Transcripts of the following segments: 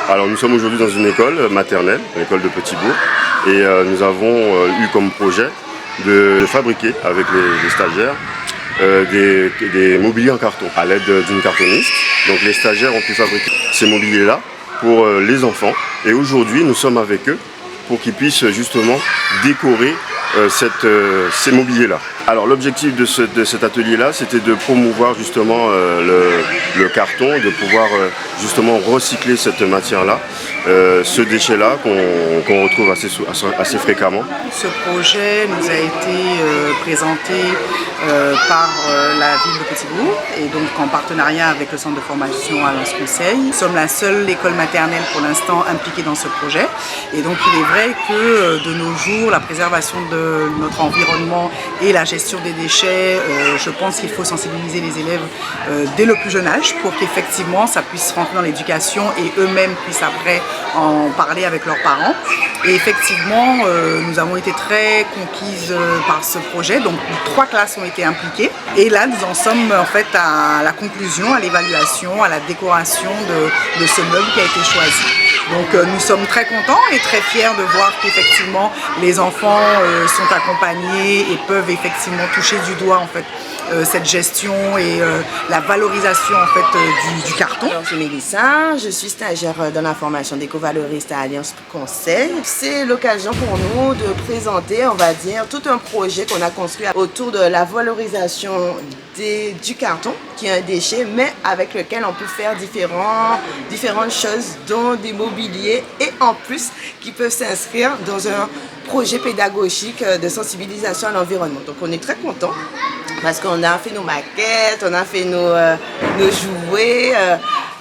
Alors nous sommes aujourd'hui dans une école maternelle, l'école de Petit-Bourg, et nous avons eu comme projet de fabriquer avec les stagiaires des mobiliers en carton à l'aide d'une cartoniste. Donc les stagiaires ont pu fabriquer ces mobiliers-là pour les enfants, et aujourd'hui nous sommes avec eux pour qu'ils puissent justement décorer ces mobiliers-là. Alors l'objectif de cet atelier-là, c'était de promouvoir justement le carton, de pouvoir justement recycler cette matière-là, ce déchet-là qu'on retrouve assez fréquemment. Ce projet nous a été présenté par la ville de Petit-Bourg et donc en partenariat avec le centre de formation Alliance Conseil. Nous sommes la seule école maternelle pour l'instant impliquée dans ce projet, et donc il est vrai que de nos jours la préservation de notre environnement et la gestion des déchets, je pense qu'il faut sensibiliser les élèves dès le plus jeune âge pour qu'effectivement ça puisse rentrer dans l'éducation et eux-mêmes puissent après en parler avec leurs parents. Et effectivement, nous avons été très conquises par ce projet, donc 3 classes ont été impliquées. Et là, nous en sommes en fait à la conclusion, à l'évaluation, à la décoration de ce meuble qui a été choisi. Donc nous sommes très contents et très fiers de voir qu'effectivement les enfants sont accompagnés et peuvent effectivement toucher du doigt en fait cette gestion et la valorisation en fait du carton. Alors, je suis Mélissa, je suis stagiaire dans la formation d'éco-valoriste à Alliance Conseil. C'est l'occasion pour nous de présenter, on va dire, tout un projet qu'on a construit autour de la valorisation du carton, qui est un déchet, mais avec lequel on peut faire différentes choses, dont des mobiliers, et en plus qui peuvent s'inscrire dans un projet pédagogique de sensibilisation à l'environnement. Donc on est très contents parce qu'on a fait nos maquettes, on a fait nos jouets,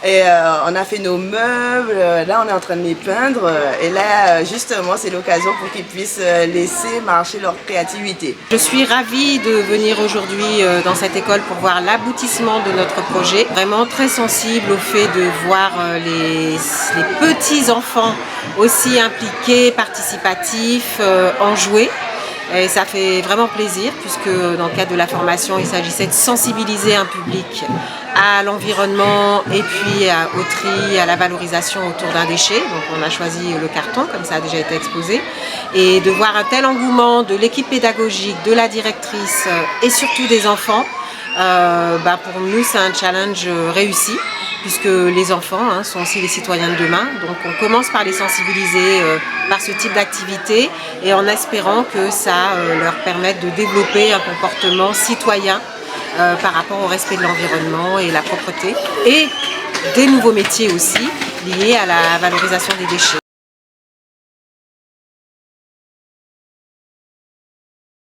et on a fait nos meubles. Là on est en train de les peindre, et là justement c'est l'occasion pour qu'ils puissent laisser marcher leur créativité. Je suis ravie de venir aujourd'hui dans cette école pour voir l'aboutissement de notre projet. Vraiment très sensible au fait de voir les petits enfants aussi impliqués, participatifs, en jouer. Et ça fait vraiment plaisir, puisque dans le cadre de la formation, il s'agissait de sensibiliser un public à l'environnement et puis au tri, à la valorisation autour d'un déchet. Donc on a choisi le carton, comme ça a déjà été exposé. Et de voir un tel engouement de l'équipe pédagogique, de la directrice et surtout des enfants, pour nous c'est un challenge réussi, puisque les enfants sont aussi les citoyens de demain. Donc on commence par les sensibiliser par ce type d'activité, et en espérant que ça leur permette de développer un comportement citoyen par rapport au respect de l'environnement et la propreté, et des nouveaux métiers aussi liés à la valorisation des déchets.